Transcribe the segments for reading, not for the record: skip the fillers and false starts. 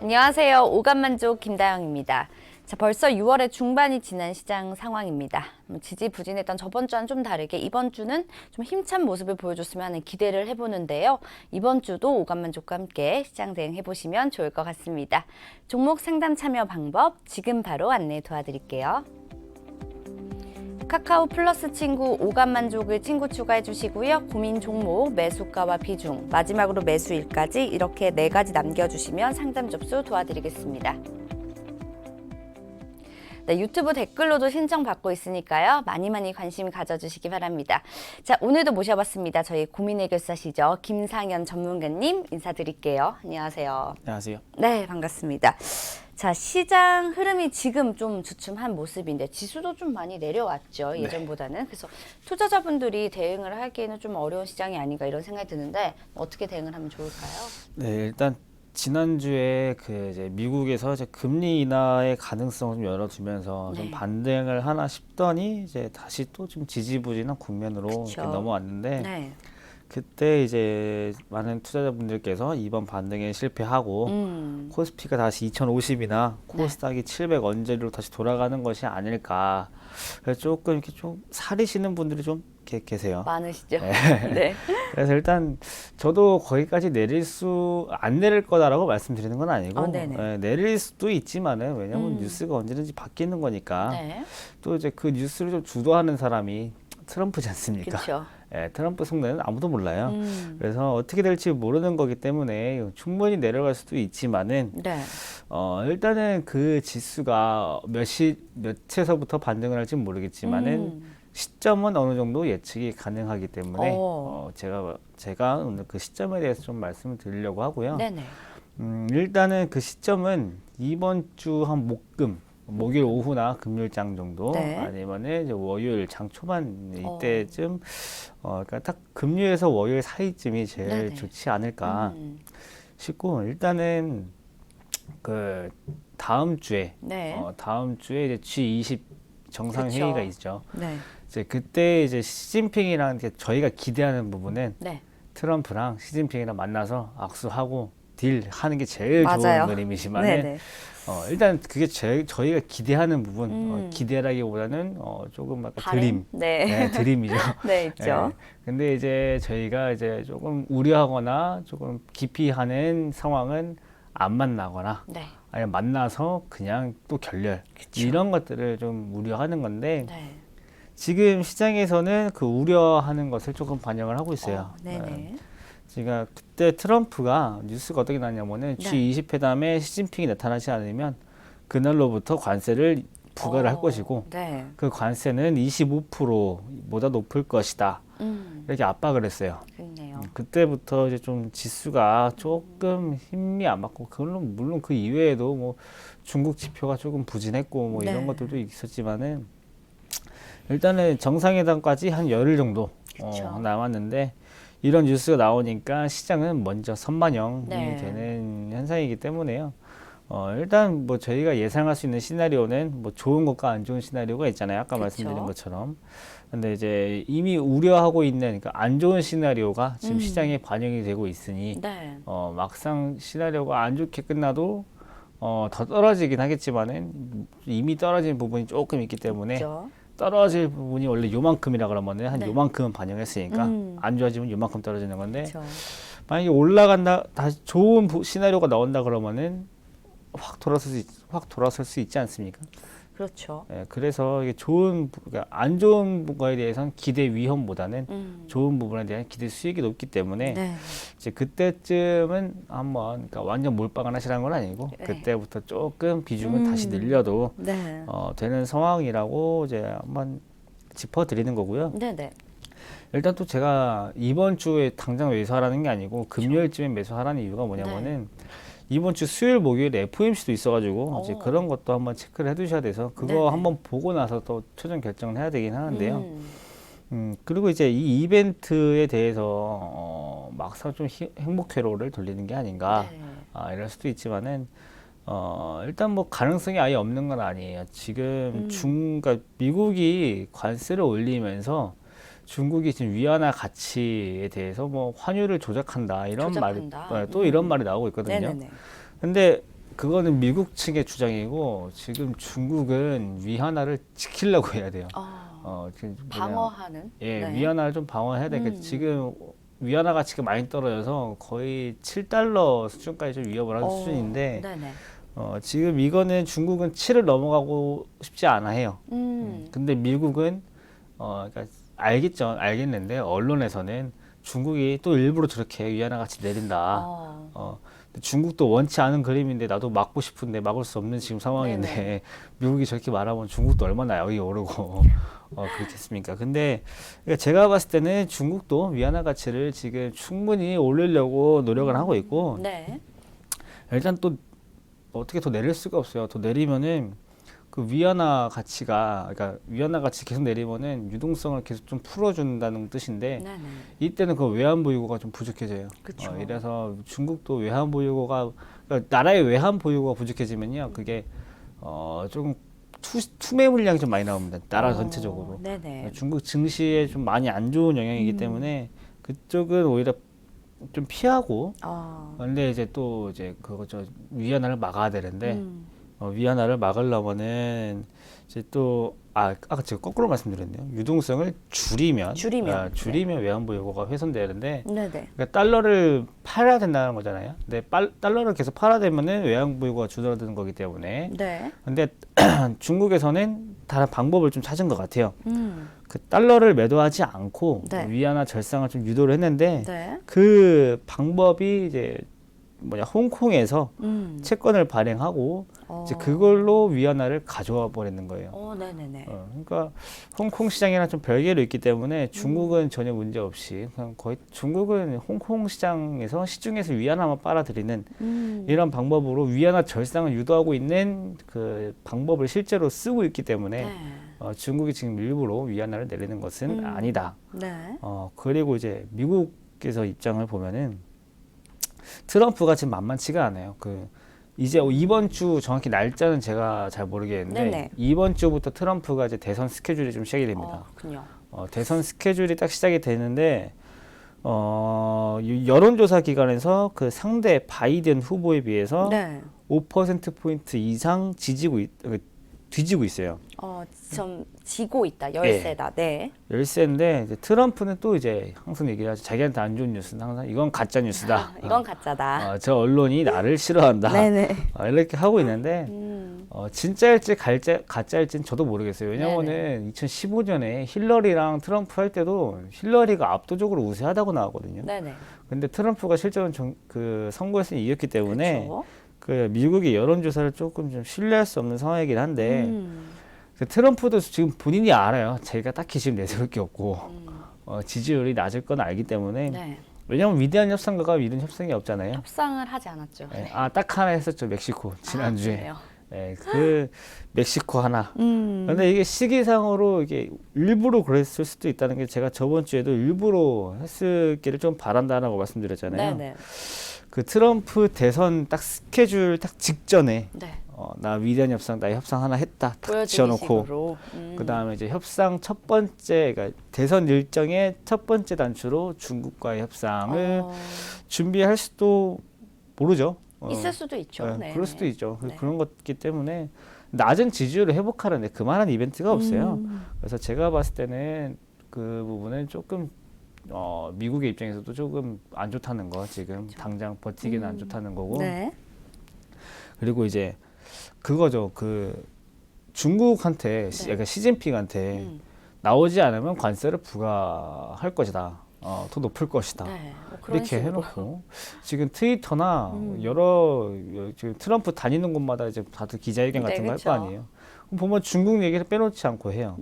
안녕하세요. 오감만족 김다영입니다. 자, 벌써 6월의 중반이 지난 시장 상황입니다. 지지부진했던 저번 주와는 좀 다르게 이번 주는 좀 힘찬 모습을 보여줬으면 하는 기대를 해보는데요. 이번 주도 오감만족과 함께 시장 대응해보시면 좋을 것 같습니다. 종목 상담 참여 방법 지금 바로 안내 도와드릴게요. 카카오 플러스 친구 오감만족을 친구 추가해 주시고요. 고민 종목, 매수가와 비중, 마지막으로 매수일까지 이렇게 4가지 남겨주시면 상담 접수 도와드리겠습니다. 네, 유튜브 댓글로도 신청 받고 있으니까요. 많이 관심 가져주시기 바랍니다. 자, 오늘도 모셔봤습니다. 저희 고민해결사시죠. 김상현 전문가님 인사드릴게요. 안녕하세요. 안녕하세요. 네, 반갑습니다. 자, 시장 흐름이 지금 좀 주춤한 모습인데 지수도 좀 많이 내려왔죠, 예전보다는. 그래서 투자자분들이 대응을 하기에는 좀 어려운 시장이 아닌가 이런 생각이 드는데 어떻게 대응을 하면 좋을까요? 네, 일단 지난주에 이제 미국에서 이제 금리 인하의 가능성을 좀 열어두면서 좀 반등을 하나 싶더니 이제 다시 또 좀 지지부진한 국면으로 이렇게 넘어왔는데 네. 그때 이제 많은 투자자분들께서 이번 반등에 실패하고 코스피가 다시 2050이나 코스닥이 700 언저리로 다시 돌아가는 것이 아닐까. 그래서 조금 이렇게 좀 사리시는 분들이 좀 계세요. 많으시죠? 네. 네. 그래서 일단 저도 거기까지 안 내릴 거다라고 말씀드리는 건 아니고 내릴 수도 있지만은 왜냐면 뉴스가 언제든지 바뀌는 거니까 또 이제 그 뉴스를 좀 주도하는 사람이 트럼프지 않습니까? 그렇죠. 트럼프 속내는 아무도 몰라요. 그래서 어떻게 될지 모르는 거기 때문에 충분히 내려갈 수도 있지만은 일단은 그 지수가 몇에서부터 반등을 할지 모르겠지만은 시점은 어느 정도 예측이 가능하기 때문에 제가 오늘 그 시점에 대해서 좀 말씀을 드리려고 하고요. 일단은 그 시점은 이번 주 한 목요일 오후나 금요일장 정도 아니면은 이제 월요일 장 초반 이때쯤 그러니까 딱 금요일에서 월요일 사이쯤이 제일 좋지 않을까 싶고 일단은 그 다음 주에 이제 G20 정상회의가 있죠. 이제 그때 이제 시진핑이랑 저희가 기대하는 부분은 트럼프랑 시진핑이랑 만나서 악수하고 딜하는 게 제일 좋은 그림이지만은 일단 그게 저희가 기대하는 부분 기대라기보다는 조금 약간 드림 드림이죠. 있죠. 근데 이제 저희가 이제 조금 우려하거나 조금 기피하는 상황은 안 만나거나 아니면 만나서 그냥 또 결렬 이런 것들을 좀 우려하는 건데 지금 시장에서는 그 우려하는 것을 조금 반영을 하고 있어요. 제가 그때 트럼프가 뉴스가 어떻게 나냐면은 G20 회담에 시진핑이 나타나지 않으면 그날로부터 관세를 부과를 할 것이고 그 관세는 25%보다 높을 것이다. 이렇게 압박을 했어요. 그때부터 이제 좀 지수가 조금 힘이 안 맞고 물론 그 이외에도 뭐 중국 지표가 조금 부진했고 뭐 이런 것들도 있었지만은 일단은 정상회담까지 한 열흘 정도 남았는데 이런 뉴스가 나오니까 시장은 먼저 선반영이 되는 현상이기 때문에요. 일단 뭐 저희가 예상할 수 있는 시나리오는 뭐 좋은 것과 안 좋은 시나리오가 있잖아요. 아까 말씀드린 것처럼. 근데 이제 이미 우려하고 있는 그러니까 안 좋은 시나리오가 지금 시장에 반영이 되고 있으니 막상 시나리오가 안 좋게 끝나도 더 떨어지긴 하겠지만은 이미 떨어진 부분이 조금 있기 때문에 떨어질 부분이 원래 요만큼이라 그러면은 한 요만큼은 반영했으니까 안 좋아지면 요만큼 떨어지는 건데 만약에 올라간다 다시 좋은 시나리오가 나온다 그러면은 확 돌아설 수 있지 않습니까? 그렇죠. 그래서 이게 그러니까 안 좋은 거에 대해서는 기대 위험보다는 좋은 부분에 대한 기대 수익이 높기 때문에 이제 그때쯤은 한번 그러니까 완전 몰빵을 하시라는 건 아니고 그때부터 조금 비중을 다시 늘려도 되는 상황이라고 이제 한번 짚어드리는 거고요. 일단 또 제가 이번 주에 당장 매수하라는 게 아니고 금요일쯤에 매수하라는 이유가 뭐냐면은 이번 주 수요일 목요일에 FOMC도 있어가지고 이제 그런 것도 한번 체크를 해두셔야 돼서 그거 한번 보고 나서 또 최종 결정을 해야 되긴 하는데요. 그리고 이제 이 이벤트에 대해서 막상 좀 행복 회로를 돌리는 게 아닌가 이럴 수도 있지만은 일단 뭐 가능성이 아예 없는 건 아니에요. 지금 그러니까 미국이 관세를 올리면서 중국이 지금 위안화 가치에 대해서 뭐 환율을 조작한다 이런 말이 또 이런 말이 나오고 있거든요. 근데 그거는 미국 측의 주장이고 지금 중국은 위안화를 지키려고 해야 돼요. 지금 방어하는? 예, 네. 위안화를 좀 방어해야 되겠죠. 지금 위안화 가치가 많이 떨어져서 거의 7달러 수준까지 좀 위협을 하는 수준인데 네네. 지금 이거는 중국은 7을 넘어가고 싶지 않아 해요. 근데 미국은 그러니까 알겠는데 언론에서는 중국이 또 일부러 저렇게 위안화 가치 내린다. 근데 중국도 원치 않은 그림인데 나도 막고 싶은데 막을 수 없는 지금 상황인데 네네. 미국이 저렇게 말하면 중국도 얼마나 여기 오르고 그렇겠습니까? 근데 그러니까 제가 봤을 때는 중국도 위안화 가치를 지금 충분히 올리려고 노력을 하고 있고 네. 일단 또 어떻게 더 내릴 수가 없어요. 더 내리면은 그 위안화 가치가 그러니까 위안화 가치 계속 내리면은 유동성을 계속 좀 풀어준다는 뜻인데 네네. 이때는 그 외환 보유고가 좀 부족해져요. 그쵸. 이래서 중국도 외환 보유고가 그러니까 나라의 외환 보유고가 부족해지면요, 그게 조금 투매 물량이 좀 많이 나옵니다. 나라 전체적으로. 네네. 중국 증시에 좀 많이 안 좋은 영향이기 때문에 그쪽은 오히려 좀 피하고. 근데 이제 또 이제 그거 저 위안화를 막아야 되는데. 위안화를 막으려면은 이제 또 아까 제가 거꾸로 말씀드렸네요. 유동성을 줄이면 외환 보유고가 훼손되는데 네네. 그러니까 달러를 팔아야 된다는 거잖아요. 근데 달러를 계속 팔아야 되면은 외환 보유고가 줄어드는 거기 때문에. 네. 근데 중국에서는 다른 방법을 좀 찾은 것 같아요. 그 달러를 매도하지 않고 네. 위안화 절상을 좀 유도를 했는데 네. 그 방법이 이제 홍콩에서 채권을 발행하고 이제 그걸로 위안화를 가져와 버리는 거예요. 네네네. 그러니까 홍콩 시장이랑 좀 별개로 있기 때문에 중국은 전혀 문제 없이 그냥 거의 중국은 홍콩 시장에서 시중에서 위안화만 빨아들이는 이런 방법으로 위안화 절상을 유도하고 있는 그 방법을 실제로 쓰고 있기 때문에 중국이 지금 일부러 위안화를 내리는 것은 아니다. 네. 그리고 이제 미국에서 입장을 보면은 트럼프가 지금 만만치가 않아요. 이제 이번 주 정확히 날짜는 제가 잘 모르겠는데 네네. 이번 주부터 트럼프가 이제 대선 스케줄이 좀 시작이 됩니다. 그렇군요. 대선 스케줄이 딱 시작이 되는데 여론조사 기관에서 그 상대 바이든 후보에 비해서 네. 5%포인트 이상 뒤지고 있어요. 좀 지고 있다. 열세다. 네. 열세인데 이제 트럼프는 또 이제 항상 얘기를 하죠. 자기한테 안 좋은 뉴스는 항상 이건 가짜 뉴스다. 이건 가짜다. 저 언론이 나를 싫어한다. 네네. 이렇게 하고 있는데 진짜일지 가짜일지는 저도 모르겠어요. 왜냐면은 2015년에 힐러리랑 트럼프 할 때도 힐러리가 압도적으로 우세하다고 나왔거든요. 네네. 근데 트럼프가 실제로는 그 선거에서 이겼기 때문에 그쵸? 그 미국의 여론조사를 조금 좀 신뢰할 수 없는 상황이긴 한데 트럼프도 지금 본인이 알아요. 제가 딱히 지금 내세울 게 없고 지지율이 낮을 건 알기 때문에 네. 왜냐하면 위대한 협상가가 이런 협상이 없잖아요. 협상을 하지 않았죠. 네. 딱 하나 했었죠. 멕시코 지난주에. 그래요? 네, 그 멕시코 하나. 근데 이게 시기상으로 이게 일부러 그랬을 수도 있다는 게 제가 저번 주에도 일부러 했을기를 좀 바란다라고 말씀드렸잖아요. 네네. 그 트럼프 대선 딱 스케줄 딱 직전에 네. 나 위대한 협상, 나 협상 하나 했다 딱 보여주기 지어놓고 식으로. 그 다음에 이제 협상 첫 번째, 그러니까 대선 일정의 첫 번째 단추로 중국과의 협상을 준비할 수도 모르죠. 있을 수도 있죠. 네. 그럴 수도 있죠. 네. 그런 것이기 때문에 낮은 지지율을 회복하는데 그만한 이벤트가 없어요. 그래서 제가 봤을 때는 그 부분은 조금 미국의 입장에서도 조금 안 좋다는 거 지금 당장 버티기는 안 좋다는 거고. 네. 그리고 이제 그거죠. 그 중국한테 그러니까 시진핑한테 나오지 않으면 관세를 부과할 것이다. 더 높을 것이다. 네. 그런 이렇게 식으로. 해놓고 지금 트위터나 여러 지금 트럼프 다니는 곳마다 이제 다들 기자회견 네, 같은 거 할 그쵸. 거 아니에요. 그럼 보면 중국 얘기를 빼놓지 않고 해요.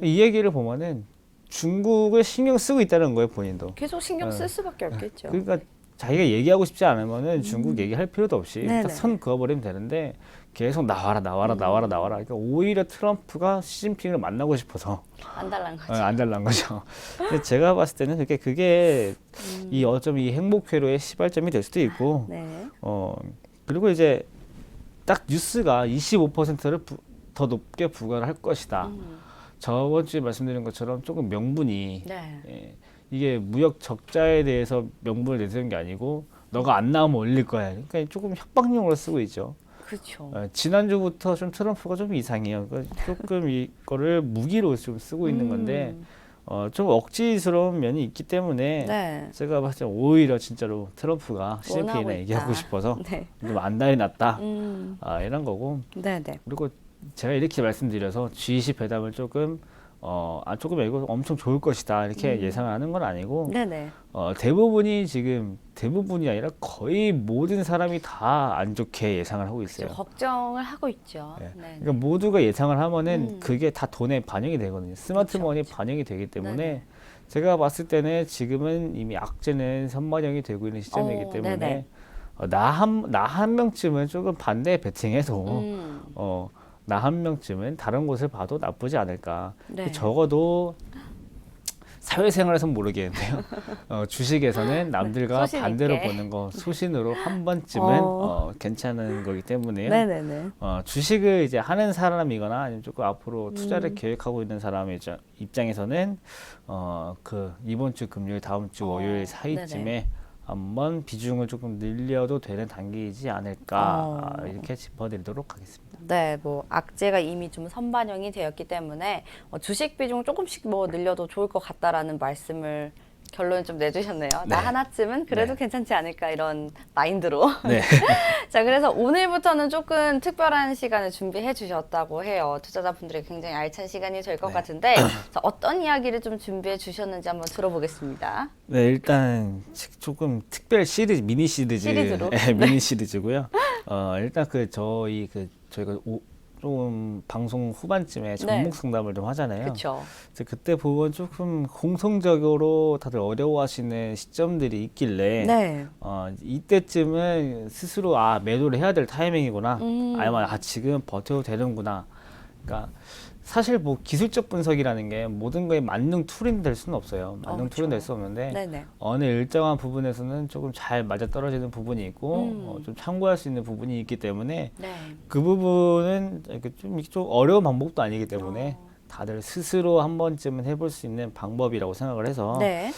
이 얘기를 보면은 중국을 신경 쓰고 있다는 거예요, 본인도. 계속 신경 쓸 수밖에 없겠죠. 그러니까 자기가 얘기하고 싶지 않으면은 중국 얘기할 필요도 없이 네네. 딱 선 그어버리면 되는데 계속 나와라. 그러니까 오히려 트럼프가 시진핑을 만나고 싶어서 안 달란 거죠. 안 달란 거죠. 근데 제가 봤을 때는 그게 어쩜 이 행복 회로의 시발점이 될 수도 있고, 네. 그리고 이제 딱 뉴스가 25%를 더 높게 부과를 할 것이다. 저번 주에 말씀드린 것처럼 조금 명분이 네. 이게 무역 적자에 대해서 명분을 내세운 게 아니고 너가 안 나오면 올릴 거야. 그러니까 조금 협박용으로 쓰고 있죠. 그렇죠. 지난주부터 좀 트럼프가 좀 이상해요. 조금 이거를 무기로 좀 쓰고 있는 건데 좀 억지스러운 면이 있기 때문에 네. 제가 봤을 때 오히려 진짜로 트럼프가 시진핑이랑 얘기하고 싶어서 네. 좀 안달이 났다. 이런 거고. 네네. 그리고 제가 이렇게 말씀드려서 G20 회담을 조금 조금 이거 엄청 좋을 것이다 이렇게 예상하는 건 아니고 네네. 대부분이 아니라 거의 모든 사람이 다 안 좋게 예상을 하고 있어요. 그렇죠. 걱정을 하고 있죠. 네. 네. 그러니까 모두가 예상을 하면은 그게 다 돈에 반영이 되거든요. 스마트머니 그렇죠. 반영이 되기 때문에 네네. 제가 봤을 때는 지금은 이미 악재는 선반영이 되고 있는 시점이기 때문에 네네. 나 한 명쯤은 조금 반대 배팅해도 나 한 명쯤은 다른 곳을 봐도 나쁘지 않을까. 네. 적어도 사회생활에서는 모르겠는데요. 주식에서는 남들과 소신 반대로 있게. 보는 거 소신으로 한 번쯤은 괜찮은 거기 때문에요. 네네네. 주식을 이제 하는 사람이거나 아니면 조금 앞으로 투자를 계획하고 있는 사람의 입장에서는 그 이번 주 금요일, 다음 주 월요일 사이쯤에 네네. 한번 비중을 조금 늘려도 되는 단계이지 않을까 이렇게 짚어드리도록 하겠습니다. 네, 뭐 악재가 이미 좀 선반영이 되었기 때문에 주식 비중 조금씩 뭐 늘려도 좋을 것 같다라는 말씀을 결론을 좀 내주셨네요. 네. 나 하나쯤은 그래도 네. 괜찮지 않을까 이런 마인드로. 네. 자, 그래서 오늘부터는 조금 특별한 시간을 준비해 주셨다고 해요. 투자자분들이 굉장히 알찬 시간이 될 것 네. 같은데 자, 어떤 이야기를 좀 준비해 주셨는지 한번 들어보겠습니다. 네, 일단 조금 특별 시리즈, 미니 시리즈, 시리즈로? 네, 미니 시리즈고요. 일단 저희가 좀 방송 후반쯤에 종목 상담을 좀 하잖아요. 그렇죠. 그래서 그때 보면 조금 공통적으로 다들 어려워하시는 시점들이 있길래 네. 이때쯤은 스스로 매도를 해야 될 타이밍이구나. 아니면 지금 버텨도 되는구나. 그러니까 사실 뭐 기술적 분석이라는 게 모든 거에 만능 툴이 될 수는 없어요. 만능 툴은 될 수 없는데 네네. 어느 일정한 부분에서는 조금 잘 맞아 떨어지는 부분이 있고 좀 참고할 수 있는 부분이 있기 때문에 네. 그 부분은 이렇게 좀 어려운 방법도 아니기 때문에 다들 스스로 한 번쯤은 해볼 수 있는 방법이라고 생각을 해서 네.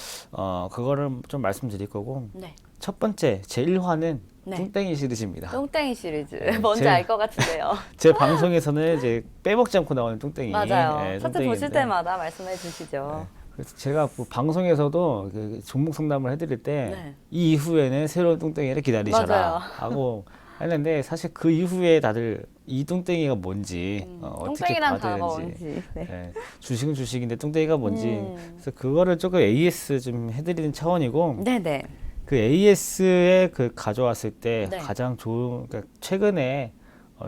그거를 좀 말씀드릴 거고 네. 첫 번째 제 1화는 네. 뚱땡이 시리즈입니다. 똥땡이 시리즈. 네, 뭔지 알 것 같은데요. 제 방송에서는 이제 빼먹지 않고 나오는 뚱땡이. 맞아요. 네, 차트 뚱땡이인데. 보실 때마다 말씀해 주시죠. 네. 그래서 제가 뭐 방송에서도 그 종목 상담을 해드릴 때 네. 이 이후에는 새로운 뚱땡이를 기다리셔라 맞아요. 하고 했는데 사실 그 이후에 다들 이 뚱땡이가 뭔지 어떻게 똥땡이란 봐야 단어가 되는지 뭔지. 네. 네, 주식은 주식인데 뚱땡이가 뭔지 그래서 그거를 조금 AS 좀 해드리는 차원이고 네네. 그 AS에 그 가져왔을 때 네. 가장 좋은 그러니까 최근에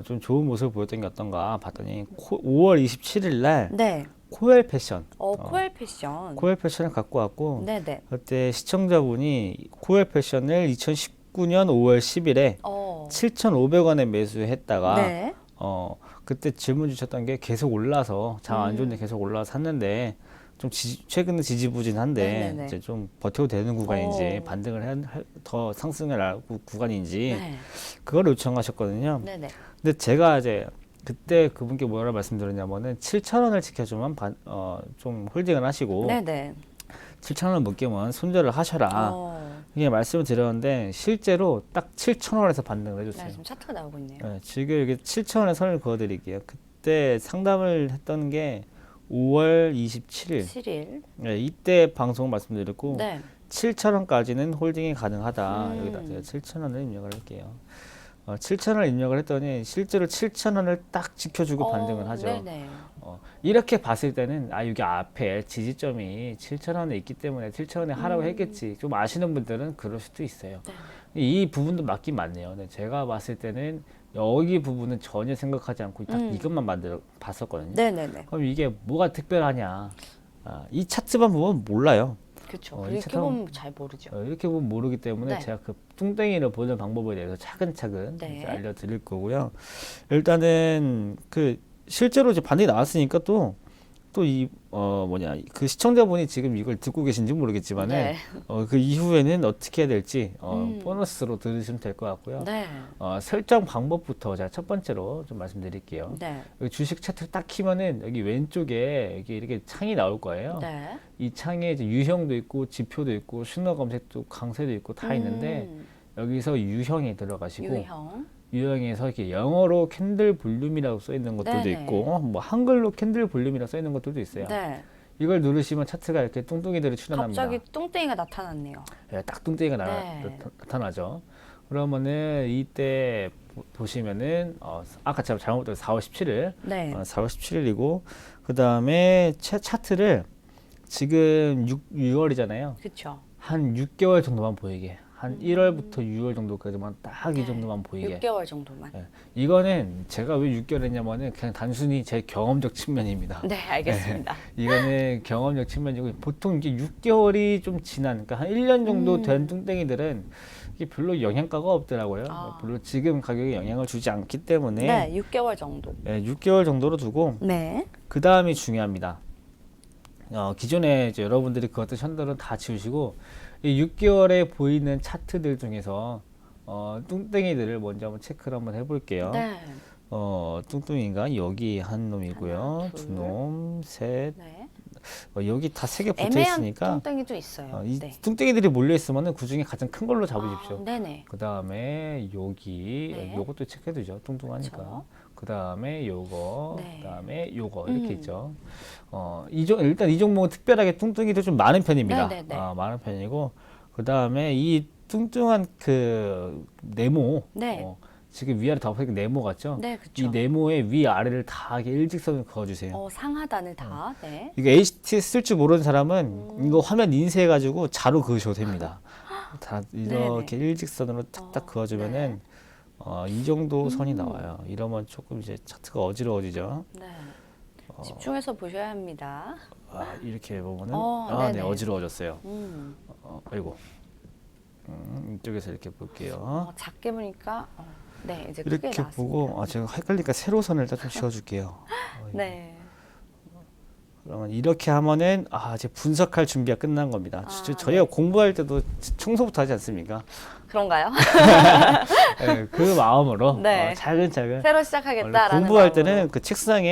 좀 좋은 모습을 보였던 게 어떤가 봤더니 5월 27일 날 네. 코엘 패션 코엘 패션. 코엘 패션을 갖고 왔고 네네. 그때 시청자분이 코엘 패션을 2019년 5월 10일에 7,500원에 매수했다가 네. 그때 질문 주셨던 게 계속 올라서 장 안 좋은데 계속 올라서 샀는데 좀 최근에 지지부진한데 네네네. 이제 좀 버텨도 되는 구간인지 오. 반등을 더 상승을 할 구간인지 네. 그걸 요청하셨거든요. 네네. 근데 제가 이제 그때 그분께 뭐라 말씀드렸냐면은 7,000원을 지켜주면 좀 홀딩을 하시고 네네. 7,000원 못 깨면 손절을 하셔라. 이게 말씀을 드렸는데 실제로 딱 7,000원에서 반등을 네, 해줬어요. 지금 차트가 나오고 있네요. 네, 지금 여기 7,000원에 선을 그어드릴게요. 그때 상담을 했던 게 5월 27일. 7일. 네, 이때 방송 말씀드렸고 네. 7,000원까지는 홀딩이 가능하다. 여기다 제가 7,000원을 입력을 할게요. 7,000원을 입력을 했더니 실제로 7,000원을 딱 지켜주고 반등을 하죠. 네네. 이렇게 봤을 때는 여기 앞에 지지점이 7,000원에 있기 때문에 7,000원에 하라고 했겠지. 좀 아시는 분들은 그럴 수도 있어요. 네. 이 부분도 맞긴 맞네요. 근데 제가 봤을 때는 여기 부분은 전혀 생각하지 않고 딱 이것만 봤었거든요. 네네네. 그럼 이게 뭐가 특별하냐? 이 차트만 보면 몰라요. 그렇죠. 이 이렇게 차트만- 보면 잘 모르죠. 이렇게 보면 모르기 때문에 네. 제가 그 뚱땡이를 보는 방법에 대해서 차근차근 네. 이제 알려드릴 거고요. 일단은 그 실제로 이제 반등이 나왔으니까 또 그 시청자분이 지금 이걸 듣고 계신지 모르겠지만은 네. 그 이후에는 어떻게 해야 될지 보너스로 들으시면 될 것 같고요. 네. 설정 방법부터 제가 첫 번째로 좀 말씀드릴게요. 네. 여기 주식 차트를 딱 키면은 여기 왼쪽에 여기 이렇게 창이 나올 거예요. 네. 이 창에 이제 유형도 있고 지표도 있고 신호 검색도 강세도 있고 다 있는데 여기서 유형에 들어가시고 유형. 유형에서 이렇게 영어로 캔들 볼륨이라고 써 있는 것들도 네네. 있고 뭐 한글로 캔들 볼륨이라고 써 있는 것들도 있어요. 네. 이걸 누르시면 차트가 이렇게 뚱뚱이들이 출현합니다. 갑자기 뚱땡이가 나타났네요. 예, 딱 뚱땡이가 네. 나타나죠. 그러면은 이때 보시면은 아까 제가 잘못했어요. 4월 17일. 네. 4월 17일이고 그 다음에 차트를 지금 6월이잖아요. 그렇죠. 한 6개월 정도만 보이게. 한 1월부터 6월 정도까지만 딱 이 정도만 보이게. 6개월 정도만. 예. 이거는 제가 왜 6개월 했냐면은 그냥 단순히 제 경험적 측면입니다. 네, 알겠습니다. 이거는 경험적 측면이고 보통 이게 6개월이 좀 지난 그러니까 한 1년 정도 된 뚱땡이들은 이게 별로 영향가가 없더라고요. 별로 지금 가격에 영향을 주지 않기 때문에 네, 6개월 정도. 예, 6개월 정도로 두고 네. 그 다음이 중요합니다. 기존에 이제 여러분들이 그 어떤 현들은 다 지우시고 이 6개월에 보이는 차트들 중에서 뚱땡이들을 먼저 한번 체크를 한번 해볼게요. 네. 뚱뚱이가 여기 한 놈이고요. 하나, 두 놈, 셋. 네. 여기 다 세 개 붙어 애매한 있으니까 뚱땡이도 있어요. 이 네. 뚱땡이들이 몰려 있으면은 그 중에 가장 큰 걸로 잡으십시오. 네네. 그 다음에 여기 네. 요것도 체크해두죠. 뚱뚱하니까. 그쵸. 그 다음에 요거, 네. 그 다음에 요거 이렇게 있죠. 일단 이 종목은 특별하게 뚱뚱이도 좀 많은 편입니다. 네네네. 많은 편이고 그 다음에 이 뚱뚱한 그 네모, 네. 지금 위아래 다 보니까 네모 같죠? 네, 그쵸. 이 네모의 위 아래를 다 이렇게 일직선으로 그어주세요. 상하단을 다. 네. 이거 HT 쓸 줄 모르는 사람은 이거 화면 인쇄해가지고 자로 그으셔도 됩니다. 다 이렇게 일직선으로 탁탁 그어주면은 이 정도 선이 나와요. 이러면 조금 이제 차트가 어지러워지죠. 네. 집중해서 보셔야 합니다. 이렇게 보면은 네, 네네. 어지러워졌어요. 아이고. 이쪽에서 이렇게 볼게요. 작게 보니까 네, 이제 크게 이렇게 나왔습니다. 보고 제가 헷갈리니까 세로선을 일단 좀 지어줄게요. 네. 그러면 이렇게 하면은 이제 분석할 준비가 끝난 겁니다. 저희가 공부할 때도 청소부터 하지 않습니까? 그런가요? 네, 그 마음으로 네. 차근차근 새로 시작하겠다라는 공부할 마음으로. 때는 그 책상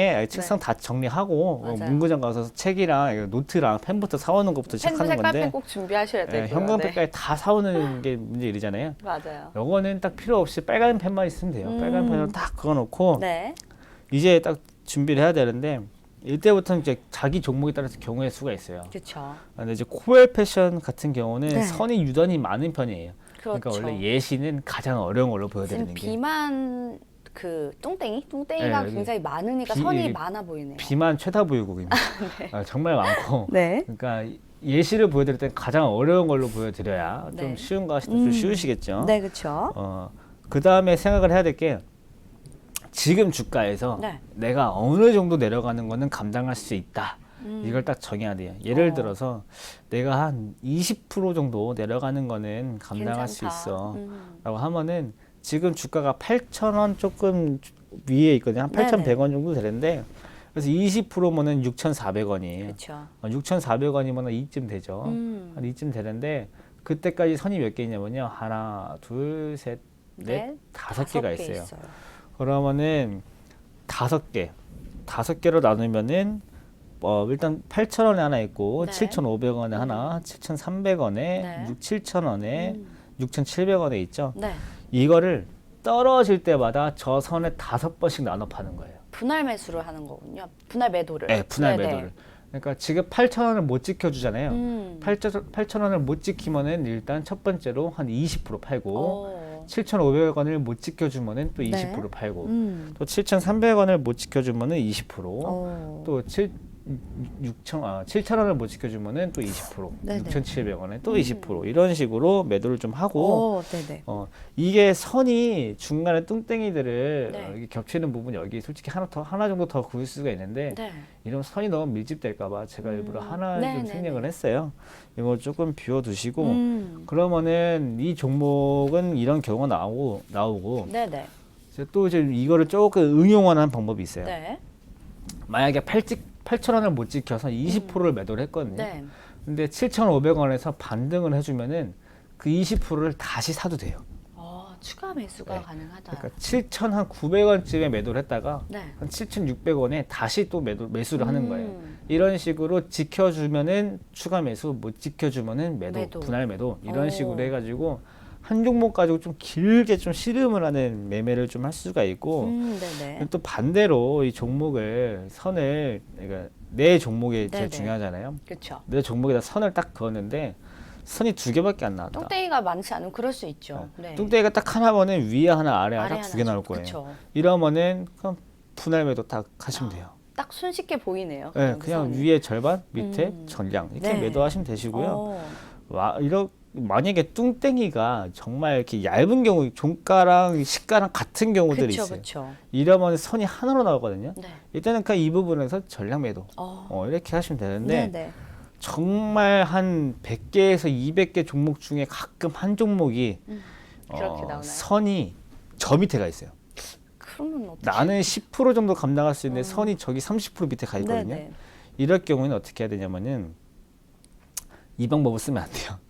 다 정리하고 맞아요. 문구장 가서 책이랑 노트랑 펜부터 사오는 것부터 펜도 시작하는 건데 색깔펜 꼭 준비하셔야 되고요. 형광펜까지 다 사오는 게 문제 일이잖아요. 맞아요. 요거는 딱 필요 없이 빨간 펜만 있으면 돼요. 빨간 펜으로 딱 그어놓고 네. 이제 딱 준비를 해야 되는데 이때부터는 이제 자기 종목에 따라서 경우의 수가 있어요. 그렇죠. 근데 이제 코엘 패션 같은 경우는 네. 선이 유난히 많은 편이에요. 그렇죠. 그러니까 원래 예시는 가장 어려운 걸로 지금 보여드리는 게 비만 뚱땡이가 네, 굉장히 많으니까 선이 많아 보이네요. 비만 최다 보유국입니다. 정말 많고. 네. 그러니까 예시를 보여드릴 땐 가장 어려운 걸로 보여드려야 좀 네. 쉬운가 하시면 좀 쉬우시겠죠. 네, 그렇죠. 그 다음에 생각을 해야 될 게 지금 주가에서 네. 내가 어느 정도 내려가는 거는 감당할 수 있다. 이걸 딱 정해야 돼요. 예를 들어서 내가 한 20% 정도 내려가는 거는 감당할 수 괜찮다. 있어. 라고 하면은 지금 주가가 8,000원 조금 위에 있거든요. 한 8,100원 정도 되는데 그래서 20%면은 6,400원이에요. 그렇죠. 6,400원이면 이쯤 되죠. 한 이쯤 되는데 그때까지 선이 몇 개 있냐면요. 하나, 둘, 셋, 넷, 다섯 개가 있어요. 그러면은 다섯 개로 나누면은 일단 8,000원에 하나 있고 네. 7,500원에 하나, 7,300원에, 네. 7,000원에, 6,700원에 있죠. 네. 이거를 떨어질 때마다 저 선에 5번씩 나눠 파는 거예요. 분할 매수를 하는 거군요. 분할 매도를. 네, 분할 네네. 매도를. 그러니까 지금 8,000원을 못 지켜주잖아요. 8,000원을 못 지키면은 일단 첫 번째로 한 20% 팔고 7,500원을 못 지켜주면은 또 20% 팔고 또 7,300원을 못 지켜주면은 20% 또 7,000원을 못 지켜주면은 또 20% 네네. 6,700원에 또 20% 이런 식으로 매도를 좀 하고 네네. 이게 선이 중간에 뚱땡이들을 네. 여기 겹치는 부분 여기 솔직히 하나 정도 더 그을 수가 있는데 네. 이런 선이 너무 밀집될까봐 제가 일부러 하나 네, 좀 네, 생략을 네. 했어요. 이거 조금 비워두시고 그러면은 이 종목은 이런 경우가 나오고 네네. 또 이제 이거를 조금 응용하는 방법이 있어요. 네. 만약에 8,000원을 못 지켜서 20%를 매도를 했거든요. 네. 근데 7,500원에서 반등을 해주면은 그 20%를 다시 사도 돼요. 추가 매수가 네. 가능하다. 그러니까 7,900원쯤에 매도를 했다가 네. 한 7,600원에 다시 또 매수를 하는 거예요. 이런 식으로 지켜주면은 추가 매수, 못 지켜주면은 매도, 매도. 분할 매도 이런 식으로 해가지고 한 종목 가지고 좀 길게 좀 씨름을 하는 매매를 좀 할 수가 있고 네네. 또 반대로 이 종목을 선을 그러니까 내 종목이 제일 네네. 중요하잖아요. 그렇죠. 내 종목에다 선을 딱 그었는데 선이 두 개밖에 안 나왔다. 똥땡이가 많지 않으면 그럴 수 있죠. 네. 뚱땡이가 딱 하나면은 위에 하나 아래 하나 아래 딱 두 개 나올 거예요. 그쵸. 이러면은 그럼 분할 매도 딱 하시면 돼요. 딱 손쉽게 보이네요. 네, 그냥 선이. 위에 절반, 밑에 전량 이렇게 네. 매도하시면 되시고요. 어. 만약에 뚱땡이가 정말 이렇게 얇은 경우, 종가랑 시가랑 같은 경우들이 그쵸, 있어요. 그쵸. 이러면 선이 하나로 나오거든요. 네. 일단은 그냥 이 부분에서 전량 매도 이렇게 하시면 되는데 네네. 정말 한 100개에서 200개 종목 중에 가끔 한 종목이 그렇게 나오나요? 선이 저 밑에 가 있어요. 그러면 어떻게? 나는 10% 정도 감당할 수 있는데 선이 저기 30% 밑에 가 있거든요. 네네. 이럴 경우에는 어떻게 해야 되냐면은 이 방법을 쓰면 안 돼요.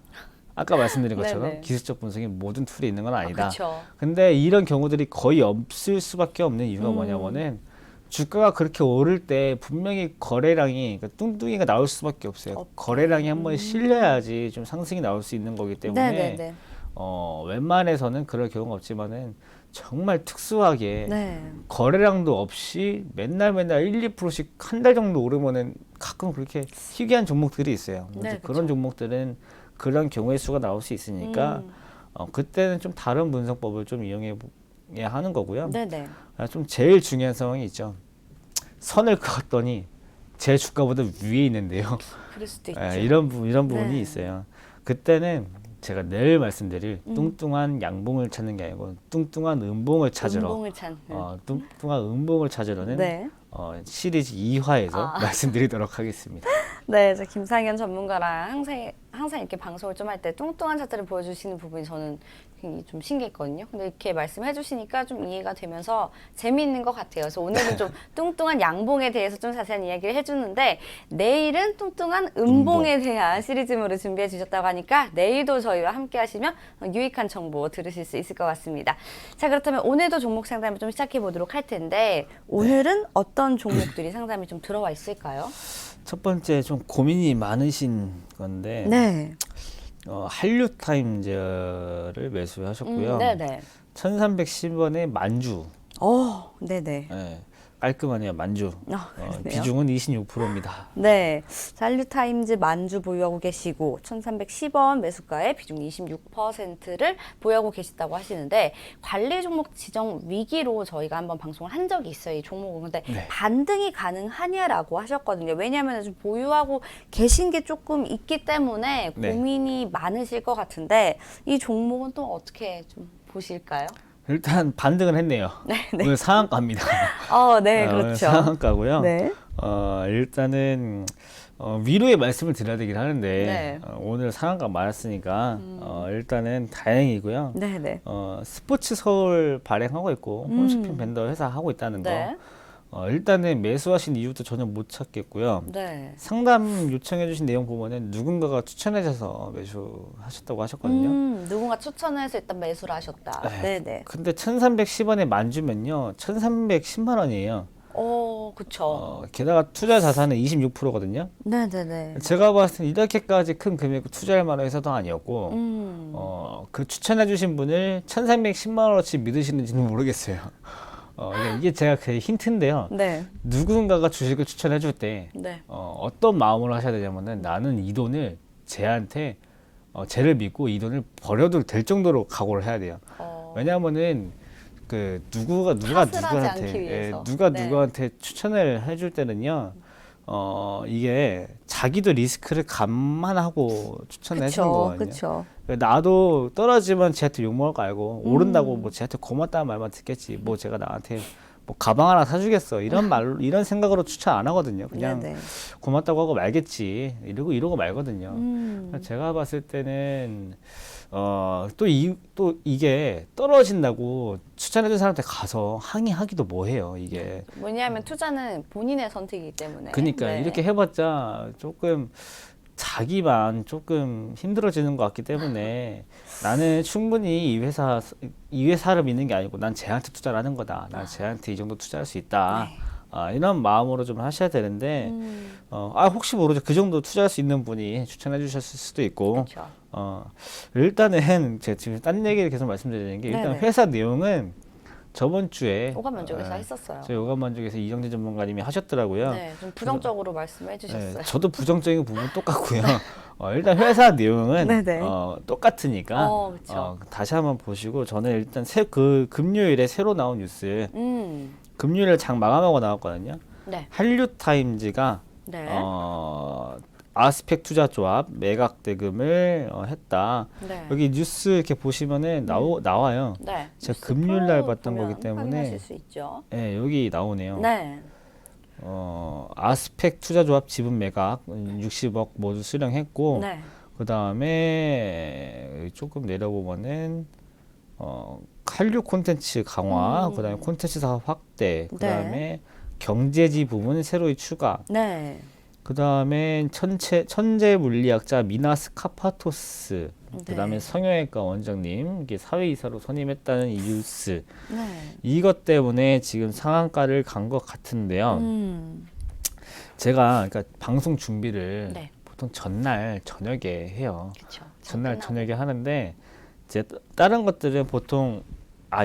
아까 말씀드린 것처럼 네네. 기술적 분석이 모든 툴에 있는 건 아니다. 그렇죠. 근데 이런 경우들이 거의 없을 수밖에 없는 이유가 뭐냐면은 주가가 그렇게 오를 때 분명히 거래량이 그러니까 뚱뚱이가 나올 수밖에 없어요. 거래량이 한번 실려야지 좀 상승이 나올 수 있는 거기 때문에 네네네. 웬만해서는 그럴 경우가 없지만은 정말 특수하게 네. 거래량도 없이 맨날 1, 2%씩 한 달 정도 오르면은 가끔 그렇게 희귀한 종목들이 있어요. 네, 그래서 그쵸. 그런 종목들은 그런 경우의 수가 나올 수 있으니까 그때는 좀 다른 분석법을 좀 이용해야 하는 거고요. 네네. 좀 제일 중요한 상황이 있죠. 선을 그었더니 제 주가보다 위에 있는데요. 그럴 수도 있죠. 이런 부분이 네. 있어요. 그때는 제가 늘 말씀드릴 뚱뚱한 양봉을 찾는 게 아니고 뚱뚱한 음봉을 찾으러 음봉을 찾는. 뚱뚱한 음봉을 찾으러는 네. 시리즈 2화에서 아. 말씀드리도록 하겠습니다. 네, 저 김상현 전문가랑 항상 이렇게 방송을 좀 할 때 뚱뚱한 차트를 보여주시는 부분이 저는 굉장히 좀 신기했거든요. 근데 이렇게 말씀해 주시니까 좀 이해가 되면서 재미있는 것 같아요. 그래서 오늘은 좀 뚱뚱한 양봉에 대해서 좀 자세한 이야기를 해주는데 내일은 뚱뚱한 음봉에 대한 시리즈물을 준비해 주셨다고 하니까 내일도 저희와 함께 하시면 유익한 정보 들으실 수 있을 것 같습니다. 자, 그렇다면 오늘도 종목 상담을 좀 시작해 보도록 할 텐데 오늘은 어떤 종목들이 상담이 좀 들어와 있을까요? 첫 번째 좀 고민이 많으신 건데 네. 한류타임즈를 매수하셨고요. 네네. 1310원에 만주. 네네. 네, 깔끔하네요. 만주. 그러네요. 비중은 26%입니다. 네. 한류타임즈 만주 보유하고 계시고 1310원 매수가에 비중 26%를 보유하고 계시다고 하시는데 관리 종목 지정 위기로 저희가 한번 방송을 한 적이 있어요. 이 종목은. 근데 네. 반등이 가능하냐라고 하셨거든요. 왜냐하면 좀 보유하고 계신 게 조금 있기 때문에 네. 고민이 많으실 것 같은데 이 종목은 또 어떻게 좀 보실까요? 일단 반등을 했네요. 오늘 상한가입니다. 네, 오늘 그렇죠. 상한가고요. 네. 일단은 위로의 말씀을 드려야 되긴 하는데 네. 오늘 상한가 맞았으니까 일단은 다행이고요. 네네. 스포츠 서울 발행하고 있고 홈쇼핑 벤더 회사 하고 있다는 거. 네. 일단은 매수하신 이유도 전혀 못 찾겠고요. 네. 상담 요청해주신 내용 보면은 누군가가 추천해줘서 매수하셨다고 하셨거든요. 누군가 추천해서 일단 매수를 하셨다. 네네. 근데 1310원에 만주면요 1310만 원이에요. 그쵸. 게다가 투자 자산은 26%거든요. 네네네. 제가 봤을 때 이렇게까지 큰 금액을 투자할 만한 회사도 아니었고 그 추천해주신 분을 1310만 원어치 믿으시는지는 모르겠어요. 이게 제가 그 힌트인데요. 네. 누군가가 주식을 추천해 줄 때 네. 어떤 마음으로 하셔야 되냐면은 나는 이 돈을 쟤한테 쟤를 믿고 이 돈을 버려도 될 정도로 각오를 해야 돼요. 왜냐하면은 그 누가 탓을 하지 않기 누구한테 위해서. 누가 네. 누구한테 추천을 해줄 때는요. 이게 자기도 리스크를 감안하고 추천을 해주는 거거든요. 그쵸. 나도 떨어지면 쟤한테 욕먹을 거 알고 오른다고 뭐 쟤한테 고맙다는 말만 듣겠지. 뭐 제가 나한테 뭐 가방 하나 사주겠어 이런 생각으로 추천 안 하거든요. 그냥 네네. 고맙다고 하고 말겠지 이러고 말거든요. 제가 봤을 때는 또 이게 떨어진다고 추천해준 사람한테 가서 항의하기도 뭐해요 이게. 뭐냐면 투자는 본인의 선택이기 때문에. 그러니까 네. 이렇게 해봤자 조금 자기만 조금 힘들어지는 것 같기 때문에 나는 충분히 이 회사를 믿는 게 아니고 난 쟤한테 투자를 하는 거다. 난 쟤한테 이 정도 투자할 수 있다. 이런 마음으로 좀 하셔야 되는데 혹시 모르죠. 그 정도 투자할 수 있는 분이 추천해 주셨을 수도 있고 그쵸. 일단은 제가 지금 딴 얘기를 계속 말씀드리는 게 일단 네네. 회사 내용은 저번 주에 오감만족에서 했었어요. 저희 오감만족에서 이정재 전문가님이 하셨더라고요. 네, 좀 부정적으로 말씀해 주셨어요. 저도 부정적인 부분 똑같고요. 일단 회사 내용은 네네. 똑같으니까 그쵸. 다시 한번 보시고 저는 일단 그 금요일에 새로 나온 뉴스 금요일에 장 마감하고 나왔거든요. 네. 한류타임즈가 네. 아스펙 투자조합 매각 대금을 했다. 네. 여기 뉴스 이렇게 보시면은 나와요. 네. 제가 금요일 날 봤던 보면 거기 때문에 확인하실 수 있죠. 네, 여기 나오네요. 네. 아스펙 투자조합 지분 매각 60억 모두 수령했고 네. 그 다음에 조금 내려보면은 한류 콘텐츠 강화, 그 다음에 콘텐츠 사업 확대, 그 다음에 경제지 부분 새로이 추가, 네. 그 다음에 천재 물리학자 미나스 카파토스, 그 다음에 성형외과 원장님 이게 사회이사로 선임했다는 이 뉴스. 네. 이것 때문에 지금 상한가를 간 것 같은데요. 제가 그러니까 방송 준비를 네. 보통 전날 저녁에 해요. 그쵸. 전날 저녁에 하는데 이제 다른 것들은 보통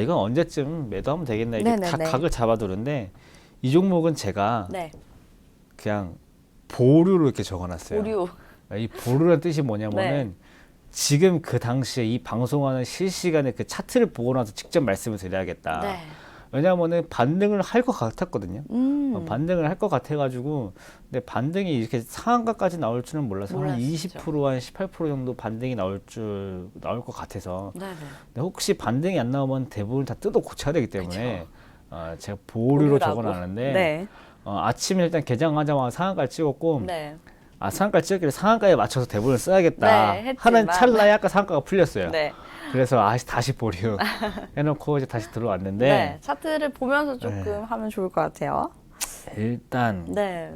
이건 언제쯤 매도하면 되겠나 이게 다 네네네. 각을 잡아두는데 이 종목은 제가 네. 그냥 보류로 이렇게 적어놨어요. 보류. 이 보류라는 뜻이 뭐냐면은 지금 그 당시에 이 방송하는 실시간에 그 차트를 보고 나서 직접 말씀을 드려야겠다. 네. 왜냐하면은 반등을 할 것 같았거든요. 음. 반등을 할 것 같아가지고 근데 반등이 이렇게 상한가까지 나올 줄은 몰라서 한 몰랐었죠. 20%, 한 18% 정도 반등이 나올 것 같아서 네네. 근데 혹시 반등이 안 나오면 대부분 다 뜯어 고쳐야 되기 때문에 제가 보류로 적어놨는데 네. 아침에 일단 개장하자마자 상한가를 찍었고 네. 상한가를 찍었길래 상한가에 맞춰서 대본을 써야겠다 네, 하는 했지만. 찰나에 아까 상한가가 풀렸어요. 네. 그래서 다시 보류 해놓고 이제 다시 들어왔는데 네. 차트를 보면서 조금 하면 좋을 것 같아요. 일단 네.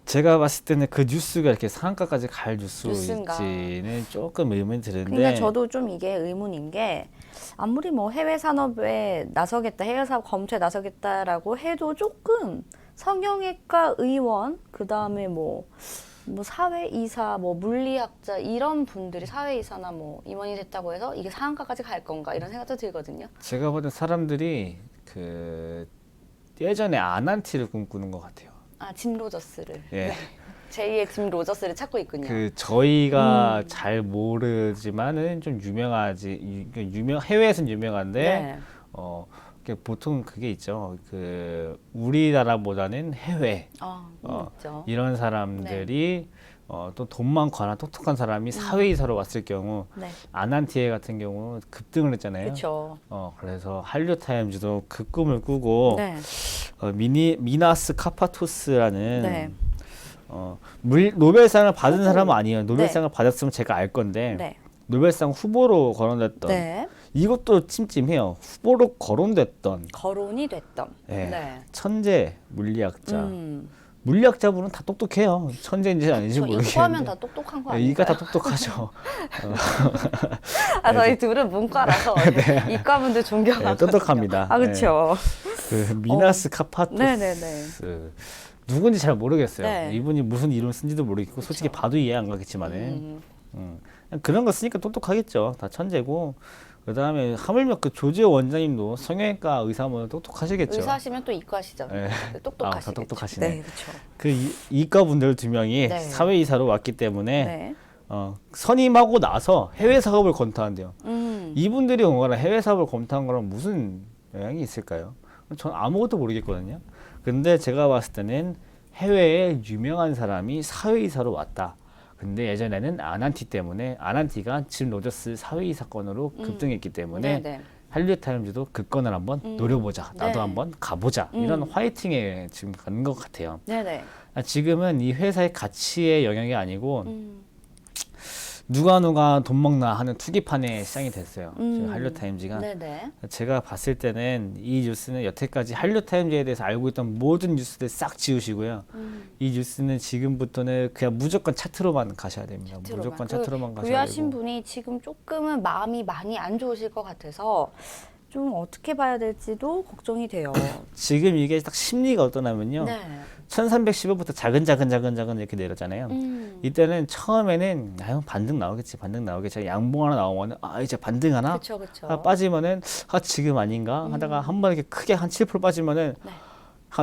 제가 봤을 때는 그 뉴스가 이렇게 상한가까지 갈 뉴스인가. 뉴스일지는 조금 의문이 드는데 그러니까 저도 좀 이게 의문인 게 아무리 뭐 해외 산업에 나서겠다, 해외 사업 검토에 나서겠다라고 해도 조금 성형외과 의원, 그 다음에 뭐 사회이사, 뭐 물리학자 이런 분들이 사회이사나 뭐 임원이 됐다고 해서 이게 상한가까지 갈 건가 이런 생각도 들거든요. 제가 보는 사람들이 그 예전에 아난티를 꿈꾸는 것 같아요. 짐 로저스를. 예. 네. 제2의 짐 로저스를 찾고 있군요. 저희가 잘 모르지만은 좀 해외에서는 유명한데 네. 보통 그게 있죠. 우리나라보다는 해외 있죠. 이런 사람들이 또 돈 많거나 똑똑한 사람이 사회이사로 왔을 경우 아난티에 같은 경우 급등을 했잖아요. 그렇죠. 그래서 한류타임즈도 그 꿈을 꾸고 네. 미나스 카파토스라는 네. 노벨상을 받은 사람은 아니에요. 노벨상을 받았으면 제가 알 건데 네. 노벨상 후보로 거론됐던 네. 이것도 찜찜해요. 후보로 거론됐던 거론이 됐던. 네. 천재 물리학자. 음. 물리학자분은 다 똑똑해요. 천재인지 아닌지 모르겠는데. 이과하면 다 똑똑한 거 아닌가요? 이가 다 똑똑하죠. 저희 둘은 문과라서 이과분들 존경하거든요. 똑똑합니다. 그렇죠. 그 미나스 카파토스. 네네네. 누군지 잘 모르겠어요. 네. 이분이 무슨 이름 쓴지도 모르겠고 솔직히 봐도 이해 안 가겠지만은 그런 거 쓰니까 똑똑하겠죠. 다 천재고 그 다음에 하물며 그 조지호 원장님도 성형외과 의사면 똑똑하시겠죠. 의사시면 또 이과시죠. 네. 똑똑하시겠죠. 다 똑똑하시네. 네, 그렇죠. 그 이과 분들 두 명이 네. 사회이사로 왔기 때문에 네. 선임하고 나서 해외 사업을 검토한대요. 음. 이분들이 온 거랑 해외 사업을 검토한 거랑 무슨 영향이 있을까요? 전 아무것도 모르겠거든요. 근데 제가 봤을 때는 해외에 유명한 사람이 사회이사로 왔다. 근데 예전에는 아난티 때문에 아난티가 짐 로저스 사회이 사건으로 급등했기 때문에 네네. 한류타임즈도 그 건을 한번 노려보자. 나도 네. 한번 가보자. 이런 화이팅에 지금 가는 것 같아요. 네네. 지금은 이 회사의 가치의 영역이 아니고 누가 돈 먹나 하는 투기판의 시장이 됐어요. 지금 한류타임즈가. 네네. 제가 봤을 때는 이 뉴스는 여태까지 한류타임즈에 대해서 알고 있던 모든 뉴스들 싹 지우시고요. 이 뉴스는 지금부터는 그냥 무조건 차트로만 가셔야 됩니다. 무조건 차트로만 가셔야 구매하신 되고. 분이 지금 조금은 마음이 많이 안 좋으실 것 같아서 좀 어떻게 봐야 될지도 걱정이 돼요. 지금 이게 딱 심리가 어떠냐면요. 네. 1315부터 작은 이렇게 내렸잖아요. 이때는 처음에는 반등 나오겠지. 양봉 하나 나오면 이제 반등 하나? 그쵸. 빠지면은 지금 아닌가? 하다가 한번 이렇게 크게 한 7% 빠지면은 네.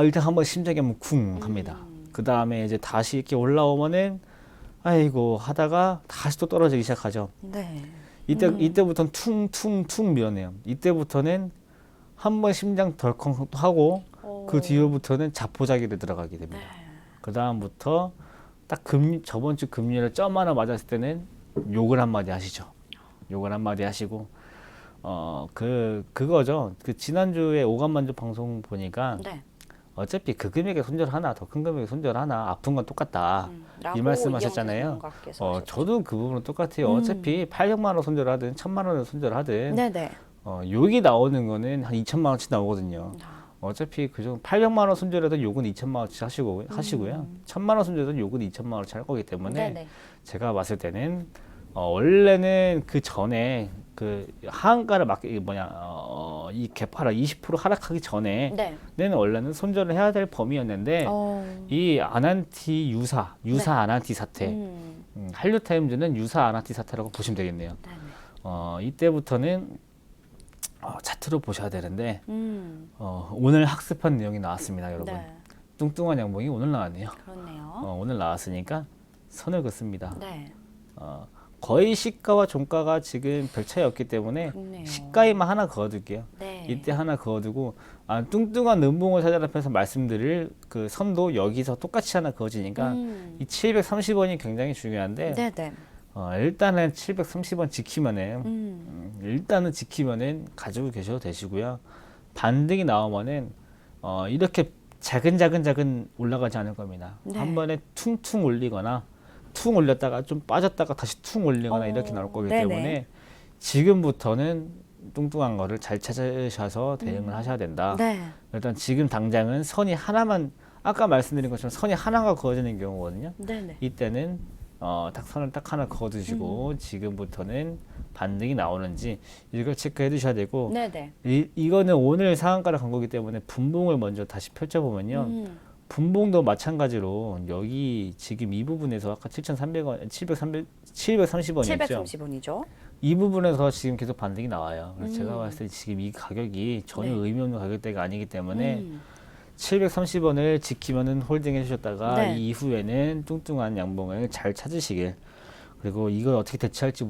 일단 한번 심장이 한번 쿵 합니다. 그 다음에 이제 다시 이렇게 올라오면은 아이고 하다가 다시 또 떨어지기 시작하죠. 네. 이때부터는 퉁퉁퉁 밀어내요. 이때부터는 한번 심장 덜컹 하고 그 뒤로부터는 자포자기로 들어가게 됩니다. 그 다음부터 딱 저번 주 금리를 점 하나 맞았을 때는 욕을 한마디 하시죠. 욕을 한마디 하시고 그거죠. 그 지난주에 오감만주 방송 보니까 네. 어차피 그 금액에 손절하나 더 큰 금액에 손절하나 아픈 건 똑같다 이 말씀하셨잖아요. 저도 그 부분은 똑같아요. 어차피 800만 원 손절하든 1000만 원을 손절하든 네네. 욕이 나오는 거는 한 2천만 원치 나오거든요. 어차피 그정 800만 원 손절해도 욕은 2천만 원치 하시고요. 1000만 원 손절해도 욕은 2천만 원치 할 거기 때문에 네네. 제가 봤을 때는 원래는 그 전에 그 하한가를 이 개파라 20% 하락하기 전에는 원래는 손절을 해야 될 범위였는데 이 아난티 유사 아난티 사태 한류타임즈는 유사 아난티 사태라고 보시면 되겠네요. 이때부터는 차트로 보셔야 되는데 오늘 학습한 내용이 나왔습니다, 여러분. 네. 뚱뚱한 양봉이 오늘 나왔네요. 그렇네요. 오늘 나왔으니까 선을 긋습니다. 네. 거의 시가와 종가가 지금 별 차이 없기 때문에 좋네요. 시가에만 하나 그어둘게요. 네. 이때 하나 그어두고 뚱뚱한 음봉을 찾아라 편에서 말씀드릴 그 선도 여기서 똑같이 하나 그어지니까 이 730원이 굉장히 중요한데 네네. 일단은 730원 일단은 지키면은 가지고 계셔도 되시고요. 반등이 나오면은 이렇게 작은 올라가지 않을 겁니다. 네. 한 번에 퉁퉁 올리거나 퉁 올렸다가 좀 빠졌다가 다시 퉁 올리거나 이렇게 나올 거기 네네. 때문에 지금부터는 뚱뚱한 거를 잘 찾으셔서 대응을 하셔야 된다. 네. 일단 지금 당장은 선이 하나만 아까 말씀드린 것처럼 선이 하나가 그어지는 경우거든요. 네네. 이때는 딱 선을 딱 하나 그어두시고 지금부터는 반등이 나오는지 이걸 체크해 두셔야 되고 네네. 이거는 오늘 상한가를 간 거기 때문에 분봉을 먼저 다시 펼쳐보면요. 분봉도 마찬가지로 여기 지금 이 부분에서 아까 7,300원, 730원이었죠. 730원이죠. 이 부분에서 지금 계속 반등이 나와요. 그래서 제가 봤을 때 지금 이 가격이 전혀 의미 없는 가격대가 아니기 때문에 730원을 지키면은 홀딩해 주셨다가 이 이후에는 뚱뚱한 양봉을 잘 찾으시길, 그리고 이걸 어떻게 대처할지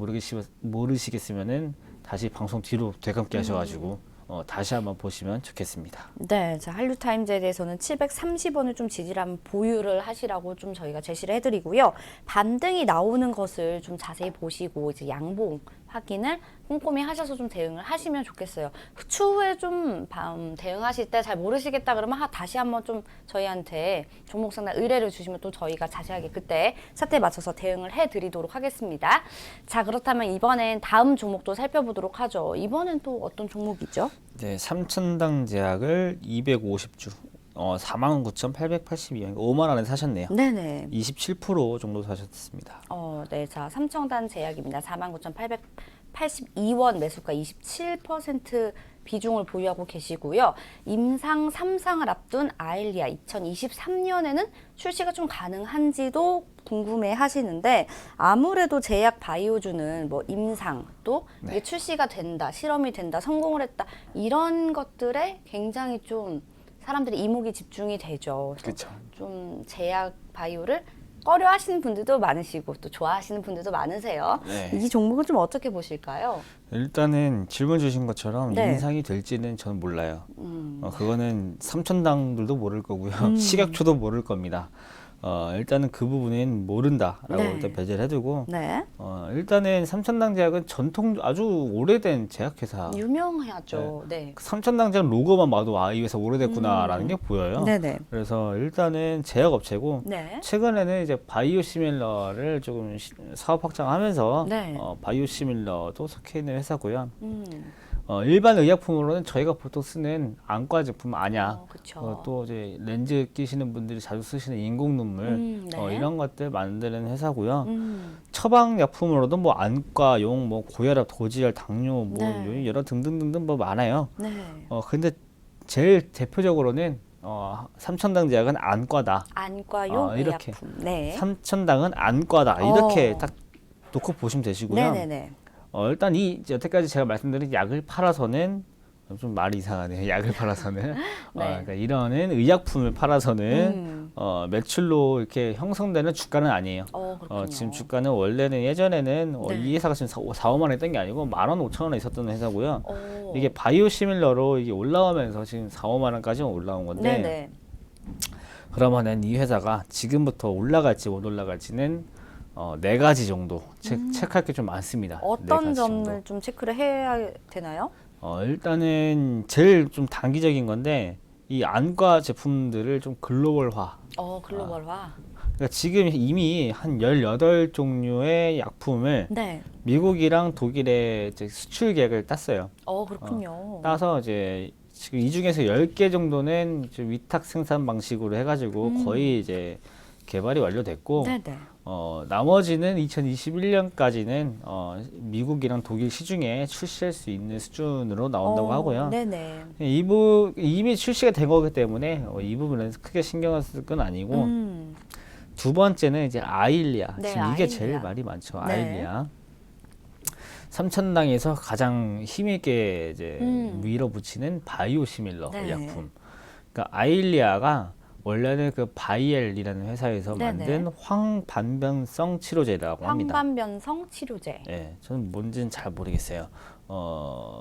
모르시겠으면은 다시 방송 뒤로 되감기 하셔가지고 다시 한번 보시면 좋겠습니다. 네, 자, 한류타임즈에 대해서는 730원을 좀 지지하면 보유를 하시라고 좀 저희가 제시를 해드리고요. 반등이 나오는 것을 좀 자세히 보시고 이제 양봉 확인을 꼼꼼히 하셔서 좀 대응을 하시면 좋겠어요. 그 추후에 좀 대응하실 때 잘 모르시겠다 그러면 다시 한번 좀 저희한테 종목 상담 의뢰를 주시면 또 저희가 자세하게 그때 차트에 맞춰서 대응을 해드리도록 하겠습니다. 자, 그렇다면 이번엔 다음 종목도 살펴보도록 하죠. 이번엔 또 어떤 종목이죠? 네, 삼천당 제약을 250주 49,882원, 5만 원에 사셨네요. 네네. 27% 정도 사셨습니다. 네, 자, 삼청단 제약입니다. 49,882원 매수가 27% 비중을 보유하고 계시고요. 임상 3상을 앞둔 아일리아 2023년에는 출시가 좀 가능한지도 궁금해 하시는데, 아무래도 제약 바이오주는 뭐 임상 또 이게 출시가 된다, 실험이 된다, 성공을 했다, 이런 것들에 굉장히 좀 사람들이 이목이 집중이 되죠. 그렇죠. 좀 제약 바이오를 꺼려 하시는 분들도 많으시고 또 좋아하시는 분들도 많으세요. 네. 이 종목은 좀 어떻게 보실까요? 일단은 질문 주신 것처럼 네. 인상이 될지는 저는 몰라요. 그거는 삼천당들도 모를 거고요. 식약처도 모를 겁니다. 일단은 그 부분은 모른다라고 네. 일단 배제를 해두고, 네. 일단은 삼천당 제약은 아주 오래된 제약회사. 유명하죠. 네. 삼천당 제약 로고만 봐도 이 회사 오래됐구나라는 게 보여요. 네네. 그래서 일단은 제약업체고, 네. 최근에는 이제 바이오시밀러를 조금 사업 확장하면서 네. 바이오시밀러도 속해 있는 회사고요. 일반 의약품으로는 저희가 보통 쓰는 안과 제품 안약, 그쵸. 또 이제 렌즈 끼시는 분들이 자주 쓰시는 인공 눈물, 네. 이런 것들 만드는 회사고요. 처방 약품으로도 뭐 안과용, 뭐 고혈압, 고지혈, 당뇨, 뭐 네. 여러 등등등등 뭐 많아요. 네. 근데 제일 대표적으로는 삼천당 제약은 안과다. 안과용 이렇게 의약품. 네. 삼천당은 안과다. 이렇게 딱 놓고 보시면 되시고요. 네네네. 일단 이제 여태까지 제가 말씀드린 약을 팔아서는 좀 말이 이상하네요. 약을 팔아서는 네. 그러니까 이러는 의약품을 팔아서는 매출로 이렇게 형성되는 주가는 아니에요. 그렇군요. 지금 주가는 원래는 예전에는 네. 이 회사가 지금 4, 5만 원 했던 게 아니고 10,000원, 5,000원에 있었던 회사고요. 이게 오. 바이오시밀러로 이게 올라오면서 지금 4, 5만 원까지 올라온 건데 네네. 그러면은 이 회사가 지금부터 올라갈지 못 올라갈지는 네 가지 정도 체크할 게 좀 많습니다. 네 어떤 가지 점을 정도. 좀 체크를 해야 되나요? 일단은 제일 좀 단기적인 건데 이 안과 제품들을 좀 글로벌화. 글로벌화. 그러니까 지금 이미 한 18종류의 약품을 네. 미국이랑 독일에 이제 수출 계획을 땄어요. 그렇군요. 따서 이제 지금 이 중에서 10개 정도는 이제 위탁 생산 방식으로 해가지고 거의 이제 개발이 완료됐고 네네. 나머지는 2021년까지는 미국이랑 독일 시중에 출시할 수 있는 수준으로 나온다고 하고요. 네네. 이미 출시가 된 거기 때문에 이 부분은 크게 신경 쓸 건 아니고 두 번째는 이제 아일리아. 네, 지금 이게 아일리아. 제일 말이 많죠. 네. 아일리아. 삼천당에서 가장 힘있게 이제 밀어붙이는 바이오시밀러 네. 약품. 그러니까 아일리아가 원래는 그 바이엘이라는 회사에서 네네. 만든 황반변성 치료제라고 합니다. 황반변성 치료제. 네, 저는 뭔지는 잘 모르겠어요.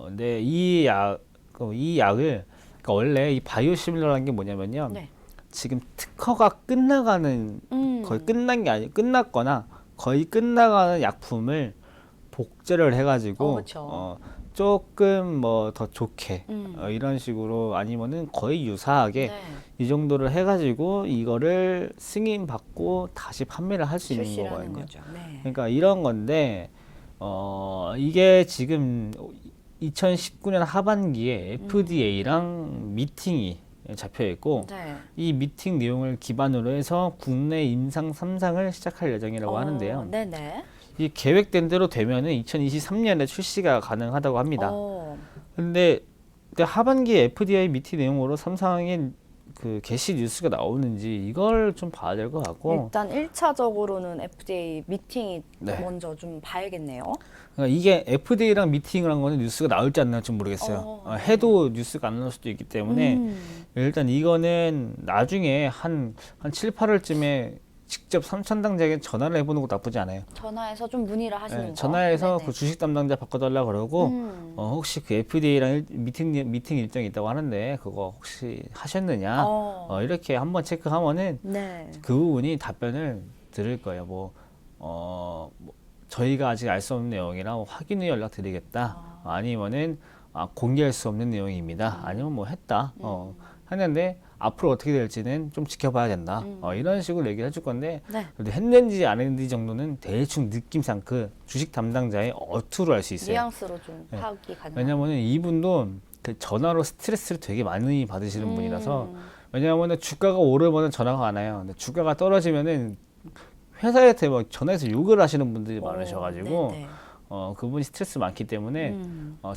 근데 이 약을 그러니까 원래 이 바이오시밀러라는 게 뭐냐면요. 네. 지금 특허가 끝나가는 거의 끝난 게 아니 끝났거나 거의 끝나가는 약품을 복제를 해가지고 그렇죠. 조금 뭐 더 좋게 이런 식으로 아니면은 거의 유사하게 네. 이 정도를 해가지고 이거를 승인 받고 다시 판매를 할 수 있는 출시를 하는 거거든요. 거죠. 네. 그러니까 이런 건데 이게 지금 2019년 하반기에 FDA랑 미팅이 잡혀 있고 네. 이 미팅 내용을 기반으로 해서 국내 임상 3상을 시작할 예정이라고 하는데요. 네네. 이 계획된 대로 되면은 2023년에 출시가 가능하다고 합니다. 근데 하반기에 FDA 미팅 내용으로 3상의 그 게시 뉴스가 나오는지 이걸 좀 봐야 될 것 같고 일단 1차적으로는 FDA 미팅이 네. 먼저 좀 봐야겠네요. 그러니까 이게 FDA랑 미팅을 한 거는 뉴스가 나올지 안 나올지 모르겠어요. 네. 해도 뉴스가 안 나올 수도 있기 때문에 일단 이거는 나중에 한 7, 8월쯤에 직접 삼천당자에게 전화를 해보는 것도 나쁘지 않아요. 전화해서 좀 문의를 하시는 네, 거. 전화해서 네네. 그 주식 담당자 바꿔달라 그러고 혹시 그 FDA랑 미팅 일정이 있다고 하는데 그거 혹시 하셨느냐 이렇게 한번 체크하면은 네. 그 부분이 답변을 드릴 거예요. 뭐 저희가 아직 알 수 없는 내용이라 확인 후 연락드리겠다. 아니면은 공개할 수 없는 내용입니다. 아니면 뭐 했다. 하는데 앞으로 어떻게 될지는 좀 지켜봐야 된다. 이런 식으로 얘기를 해줄 건데 네. 그래도 했는지 안 했는지 정도는 대충 느낌상 그 주식 담당자의 어투로 알 수 있어요. 뉘앙스로 좀 파악이 가능해요. 왜냐면은 이분도 그 전화로 스트레스를 되게 많이 받으시는 분이라서 왜냐면은 주가가 오르면은 전화가 안 와요. 근데 주가가 떨어지면은 회사한테 막 전화해서 욕을 하시는 분들이 많으셔가지고 네네. 그분이 스트레스 많기 때문에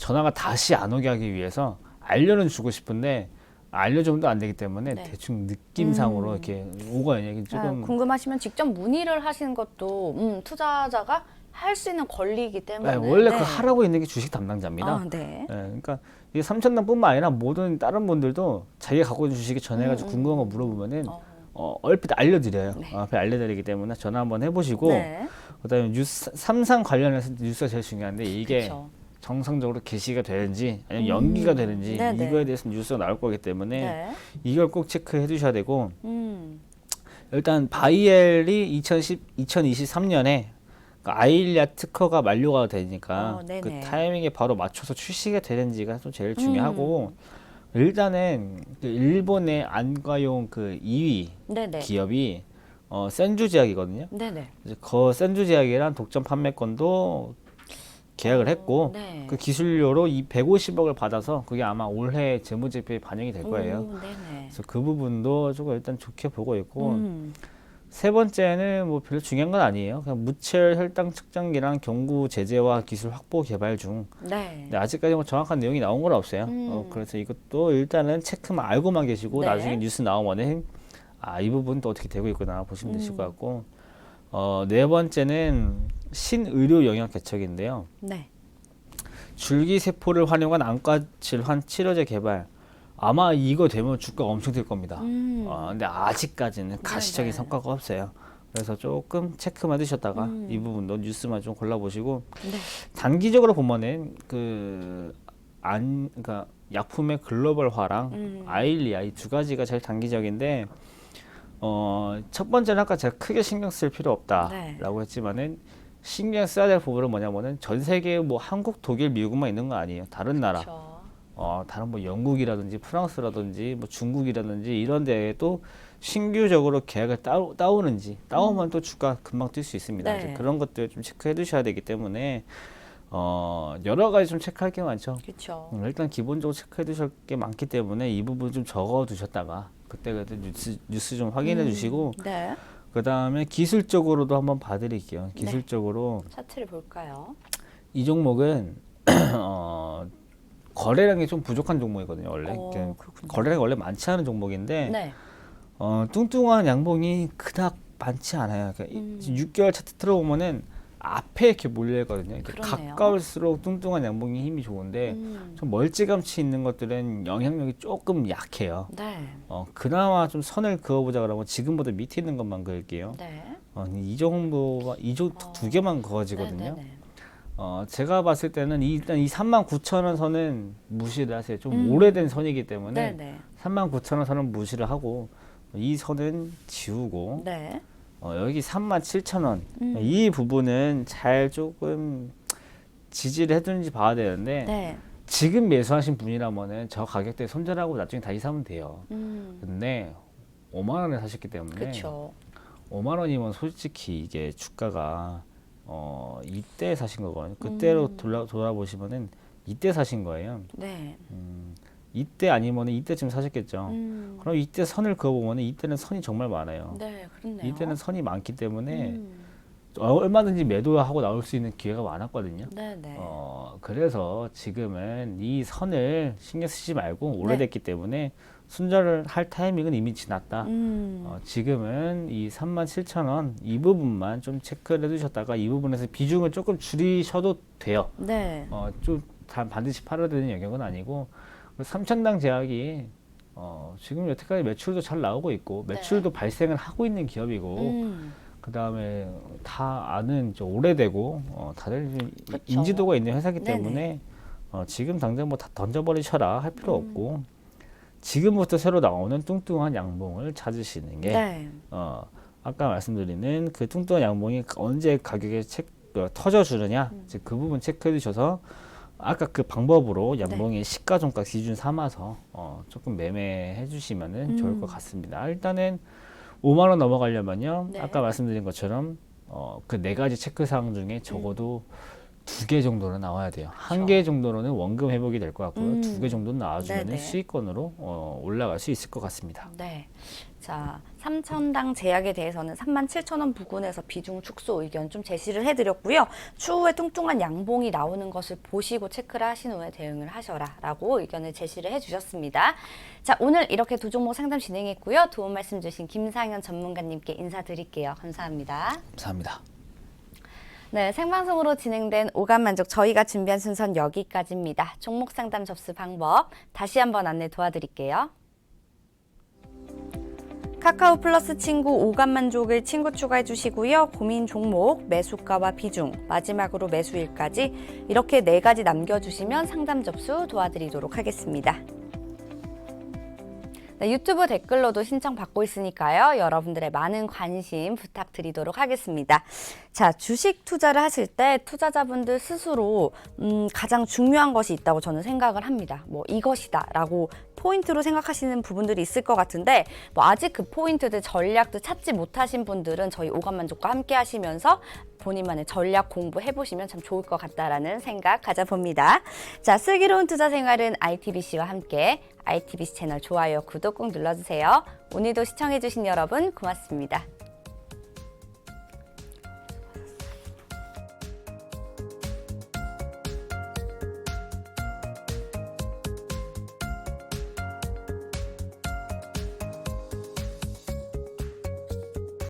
전화가 다시 안 오게 하기 위해서 알려는 주고 싶은데 알려주면 안 되기 때문에 네. 대충 느낌상으로 이렇게 오거든요. 조금 궁금하시면 직접 문의를 하시는 것도 투자자가 할 수 있는 권리이기 때문에. 원래 네. 그 하라고 있는 게 주식 담당자입니다. 네. 그러니까 이게 삼천당뿐만 아니라 모든 다른 분들도 자기가 갖고 있는 주식에 전화해가지고 궁금한 거 물어보면은 얼핏 알려드려요. 얼핏 알려드리기 때문에 전화 한번 해보시고 네. 그다음에 뉴스 삼상 관련해서 뉴스가 제일 중요한데 이게 그쵸. 정상적으로 게시가 되는지 아니면 연기가 되는지 네네. 이거에 대해서 뉴스가 나올 거기 때문에 네. 이걸 꼭 체크해 두셔야 되고 일단 바이엘이 2023년에 아일리아 특허가 만료가 되니까 네네. 그 타이밍에 바로 맞춰서 출시가 되는지가 좀 제일 중요하고 일단은 그 일본의 안과용 그 2위 네네. 기업이 센주 제약이거든요. 네네. 이제 그 센주 제약이란 독점 판매권도 계약을 했고 네. 그 기술료로 이 150억을 받아서 그게 아마 올해 재무제표에 반영이 될 거예요. 네네. 그래서 그 부분도 조금 일단 좋게 보고 있고 세 번째는 뭐 별로 중요한 건 아니에요. 그냥 무채 혈당 측정기랑 경구 제재와 기술 확보 개발 중. 네. 근데 아직까지 뭐 정확한 내용이 나온 건 없어요. 그래서 이것도 일단은 체크만 알고만 계시고 네. 나중에 뉴스 나오면은 이 부분도 어떻게 되고 있구나 보시면 되실 것 같고. 네 번째는 신의료 영역 개척인데요. 네. 줄기세포를 활용한 안과 질환 치료제 개발. 아마 이거 되면 주가가 엄청 될 겁니다. 근데 아직까지는 가시적인 성과가 없어요. 그래서 조금 체크만 드셨다가 이 부분도 뉴스만 좀 골라보시고 네. 단기적으로 보면은 그러니까 약품의 글로벌화랑 아일리아 이 두 가지가 제일 단기적인데 첫 번째는 아까 제가 크게 신경 쓸 필요 없다라고 했지만은 신경 써야 될 부분은 뭐냐면은 전 세계에 뭐 한국, 독일, 미국만 있는 거 아니에요. 다른 나라. 그렇죠. 다른 뭐 영국이라든지 프랑스라든지 뭐 중국이라든지 이런 데에도 신규적으로 계약을 따오는지 따오면 또 주가 금방 뛸 수 있습니다. 네. 이제 그런 것들 좀 체크해 두셔야 되기 때문에 여러 가지 좀 체크할 게 많죠. 그렇죠. 일단 기본적으로 체크해 두실 게 많기 때문에 이 부분 좀 적어 두셨다가 그때 뉴스 좀 확인해 주시고 네. 그 다음에 기술적으로도 한번 봐드릴게요. 기술적으로 차트를 볼까요? 이 종목은 거래량이 좀 부족한 종목이거든요. 원래 그렇군요. 거래량이 원래 많지 않은 종목인데 네. 뚱뚱한 양봉이 그닥 많지 않아요. 그러니까 6개월 차트 들어보면은 앞에 이렇게 몰려 있거든요. 이렇게 그러네요. 가까울수록 뚱뚱한 양봉이 힘이 좋은데 좀 멀찌감치 있는 것들은 영향력이 조금 약해요. 네. 그나마 좀 선을 그어보자 그러면 지금보다 밑에 있는 것만 그을게요. 네. 이 정도가 두 개만 그어지거든요. 네네네. 제가 봤을 때는 일단 이 39,000원 선은 무시를 하세요. 좀 오래된 선이기 때문에 네네. 39,000원 선은 무시를 하고 이 선은 지우고 네. 여기 37,000원 이 부분은 잘 조금 지지를 해두는지 봐야 되는데 네. 지금 매수하신 분이라면은 저 가격대에 손절하고 나중에 다시 사면 돼요. 근데 5만 원에 사셨기 때문에 그렇죠. 5만 원이면 솔직히 이게 주가가 이때 사신 거거든요. 그때로 돌아보시면은 이때 사신 거예요. 네. 이때 아니면은 이때쯤 사셨겠죠. 그럼 이때 선을 그어보면은 이때는 선이 정말 많아요. 네, 그렇네요. 이때는 선이 많기 때문에 얼마든지 매도하고 나올 수 있는 기회가 많았거든요. 네네. 그래서 지금은 이 선을 신경 쓰지 말고 오래됐기 때문에 순절을 할 타이밍은 이미 지났다. 지금은 이 37,000원 이 부분만 좀 체크를 해두셨다가 이 부분에서 비중을 조금 줄이셔도 돼요. 네. 좀 반드시 팔아야 되는 영역은 아니고 3천당 제약이 지금 여태까지 매출도 잘 나오고 있고 매출도 발생을 하고 있는 기업이고 그 다음에 다 아는 오래되고 다들 좀 인지도가 있는 회사이기 때문에 지금 당장 뭐 다 던져버리셔라 할 필요 없고 지금부터 새로 나오는 뚱뚱한 양봉을 찾으시는 게 아까 말씀드리는 그 뚱뚱한 양봉이 언제 가격에 터져주느냐 그 부분 체크해 주셔서 아까 그 방법으로 양봉의 시가종가 기준 삼아서 조금 매매해 주시면 좋을 것 같습니다. 일단은 5만 원 넘어가려면요. 아까 말씀드린 것처럼 그 네 가지 체크사항 중에 적어도 2개 정도는 나와야 돼요. 한 개 정도로는 원금 회복이 될 것 같고요. 2개 정도는 나와주면 수익권으로 올라갈 수 있을 것 같습니다. 네. 자, 3천당 제약에 대해서는 37,000원 부근에서 비중 축소 의견 좀 제시를 해드렸고요. 추후에 뚱뚱한 양봉이 나오는 것을 보시고 체크를 하신 후에 대응을 하셔라 라고 의견을 제시를 해주셨습니다. 자, 오늘 이렇게 두 종목 상담 진행했고요. 도움 말씀 주신 김상현 전문가님께 인사드릴게요. 감사합니다. 감사합니다. 네, 생방송으로 진행된 오감만족 저희가 준비한 순서는 여기까지입니다. 종목 상담 접수 방법 다시 한번 안내 도와드릴게요. 카카오 플러스 친구 오감만족을 친구 추가해 주시고요. 고민 종목, 매수가와 비중, 마지막으로 매수일까지 이렇게 4가지 남겨주시면 상담 접수 도와드리도록 하겠습니다. 네, 유튜브 댓글로도 신청 받고 있으니까요. 여러분들의 많은 관심 부탁드리도록 하겠습니다. 자, 주식 투자를 하실 때 투자자분들 스스로 가장 중요한 것이 있다고 저는 생각을 합니다. 뭐 이것이다 라고 포인트로 생각하시는 부분들이 있을 것 같은데 뭐 아직 그 포인트들 전략들 찾지 못하신 분들은 저희 오감만족과 함께 하시면서 본인만의 전략 공부해 보시면 참 좋을 것 같다라는 생각 가져봅니다. 자, 슬기로운 투자 생활은 ITBC와 함께 ITBC 채널 좋아요, 구독 꼭 눌러주세요. 오늘도 시청해주신 여러분 고맙습니다.